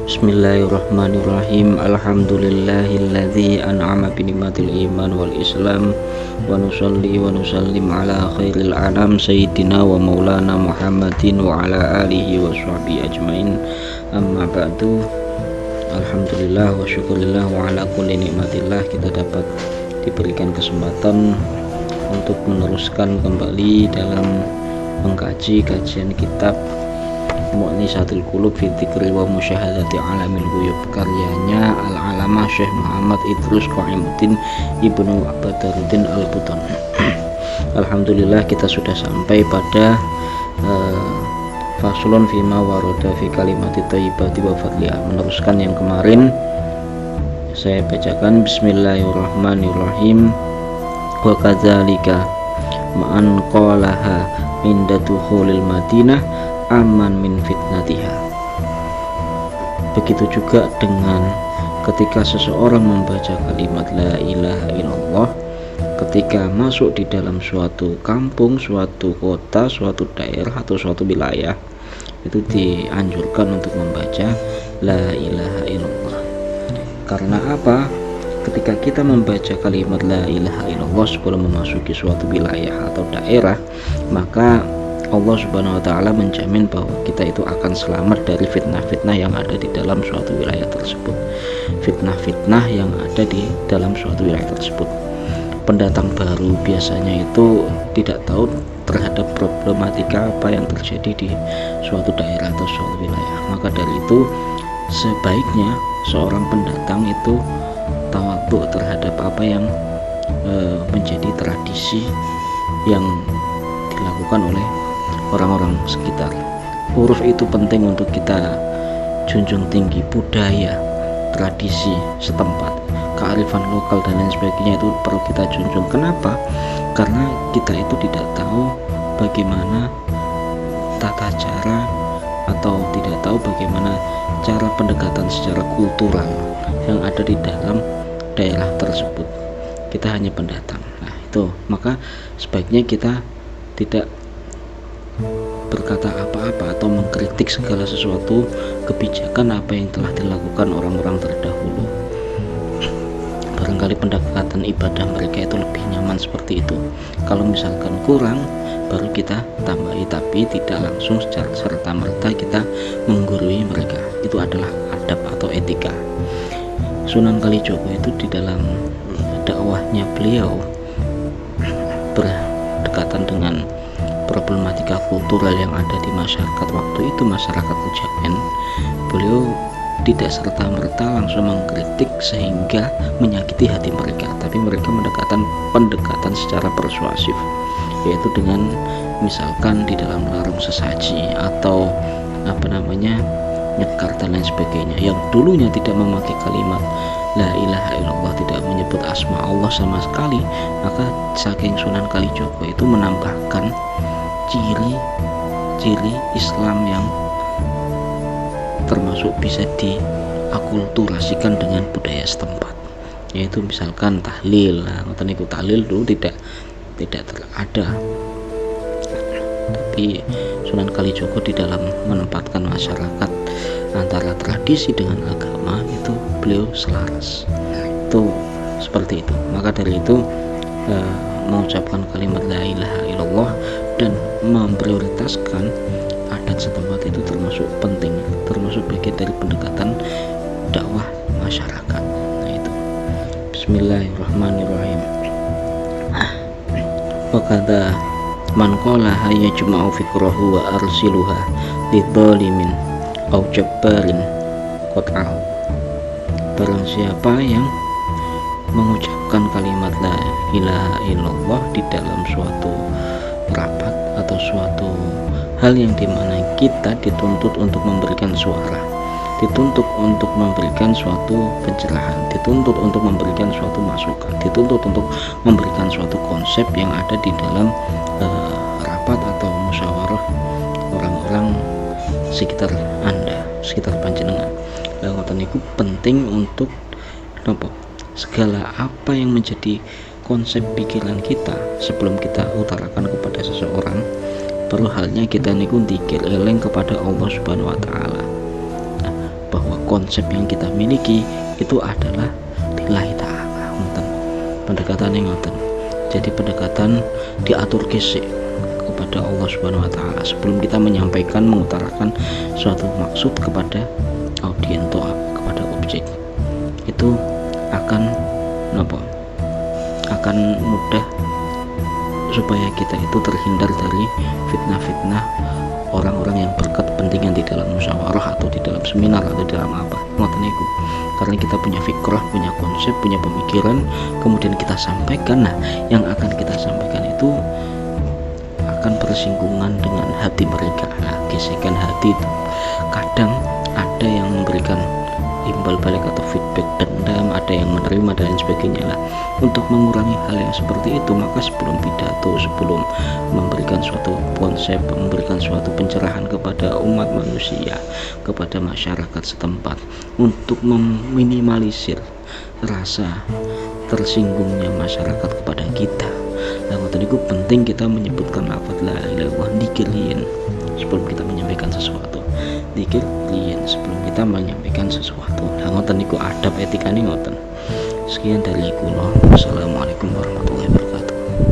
Bismillahirrahmanirrahim. Alhamdulillahilladzi an'ama bi ni'matil iman wal islam wa nusalli wa nusallim ala khairil anam sayyidina wa maulana Muhammadin wa ala alihi wa sahbihi ajmain. Amma ba'du. Alhamdulillah wa syukurillah wa ala kulli nikmatillah, kita dapat diberikan kesempatan untuk meneruskan kembali dalam mengkaji kajian kitab Mu'nisatul Qulub fi Dzikri wa Musyahadati Alamil Ghuyub, karyanya Al-Alamah Syekh Muhammad Idrus Qaimuddin Ibnu Badaruddin Al-Buton. Alhamdulillah, kita sudah sampai pada faslun fima waroda fi kalimati thayyibati wa fadliha. Meneruskan yang kemarin saya bacakan. Bismillahirrahmanirrahim. Wa kadzalika ma'an qalaha inda dukhulil Madinah aman min fitnatiha. Begitu juga dengan ketika seseorang membaca kalimat la ilaha illallah ketika masuk di dalam suatu kampung, suatu kota, suatu daerah atau suatu wilayah, itu dianjurkan untuk membaca la ilaha illallah. Karena apa? Ketika kita membaca kalimat la ilaha illallah sebelum memasuki suatu wilayah atau daerah, maka Allah Subhanahu wa Ta'ala menjamin bahwa kita itu akan selamat dari fitnah-fitnah yang ada di dalam suatu wilayah tersebut. Fitnah-fitnah yang ada di dalam suatu wilayah tersebut. Pendatang baru biasanya itu tidak tahu terhadap problematika apa yang terjadi di suatu daerah atau suatu wilayah. Maka dari itu sebaiknya seorang pendatang itu tawadhu terhadap apa yang menjadi tradisi yang dilakukan oleh orang-orang sekitar. Huruf itu penting untuk kita junjung tinggi, budaya, tradisi setempat, kearifan lokal dan lain sebagainya itu perlu kita junjung. Kenapa? Karena kita itu tidak tahu bagaimana tata cara atau tidak tahu bagaimana cara pendekatan secara kultural yang ada di dalam daerah tersebut. Kita hanya pendatang. Nah, itu maka sebaiknya kita tidak berkata apa-apa atau mengkritik segala sesuatu kebijakan apa yang telah dilakukan orang-orang terdahulu. Barangkali pendekatan ibadah mereka itu lebih nyaman seperti itu. Kalau misalkan kurang, baru kita tambahi, tapi tidak langsung secara serta-merta kita menggurui mereka. Itu adalah adab atau etika. Sunan Kalijogo itu di dalam dakwahnya beliau berdekatan dengan problematika kultural yang ada di masyarakat waktu itu, masyarakat Kejawen. Beliau tidak serta-merta langsung mengkritik sehingga menyakiti hati mereka, tapi mereka pendekatan secara persuasif, yaitu dengan misalkan di dalam larung sesaji atau nyekar dan lain sebagainya, yang dulunya tidak memakai kalimat la ilaha illallah, tidak menyebut asma Allah sama sekali. Maka saking Sunan Kalijogo itu menambahkan ciri-ciri Islam yang termasuk bisa diakulturasikan dengan budaya setempat, yaitu misalkan tahlil. Nah, tahlil dulu tidak ada, tapi Sunan Kalijogo di dalam menempatkan masyarakat antara tradisi dengan agama itu beliau selaras. Itu seperti itu. Maka dari itu mengucapkan kalimat la ilaha illallah dan memprioritaskan adat setempat itu termasuk penting, termasuk bagian dari pendekatan dakwah masyarakat. Nah, itu. Bismillahirrahmanirrahim. Wa kadza man qala hayya juma'u fikrahu wa arsiluha lidzalimin aw jabbarin qat'ahu. Barang siapa yang mengucapkan kalimat la ilaha illallah di dalam suatu rapat atau suatu hal yang dimana kita dituntut untuk memberikan suara, dituntut untuk memberikan suatu pencerahan, dituntut untuk memberikan suatu masukan, dituntut untuk memberikan suatu konsep yang ada di dalam rapat atau musyawarah orang-orang sekitar Anda, sekitar panjenengan. Ngoten niku penting untuk segala apa yang menjadi konsep pikiran kita sebelum kita utarakan kepada seseorang, perlu halnya kita niku dzikir eling kepada Allah Subhanahu wa Ta'ala. konsep yang kita miliki itu adalah lillahi ta'ala. Pendekatan yang ngoten. Jadi pendekatan diatur kisik kepada Allah Subhanahu wa taala sebelum kita menyampaikan, mengutarakan suatu maksud kepada audiens atau kepada objek. Itu akan akan mudah supaya kita itu terhindar dari fitnah-fitnah orang-orang yang berkepentingan di dalam musyawarah atau di dalam seminar atau di dalam apa ngoten niku. Karena kita punya fikrah, punya konsep, punya pemikiran, kemudian kita sampaikan. Nah, yang akan kita sampaikan itu akan bersinggungan dengan hati mereka. Nah, gesekan hati itu kadang ada yang memberikan imbal balik atau feedback dendam, ada yang menerima dan lain sebagainya. Lah, untuk mengurangi hal yang seperti itu, maka sebelum pidato, sebelum memberikan suatu konsep, memberikan suatu pencerahan kepada umat manusia, kepada masyarakat setempat, untuk meminimalisir rasa tersinggungnya masyarakat kepada kita. Nah, itu penting kita menyebutkan lafaz la ilaha illallah dikiriin sebelum kita menyampaikan sesuatu. Dikiriin sebelum kita menyampaikan sesuatu. Nah, ngoten niku adab etikane ngoten. Sekian dari kula. Wassalamualaikum warahmatullahi wabarakatuh.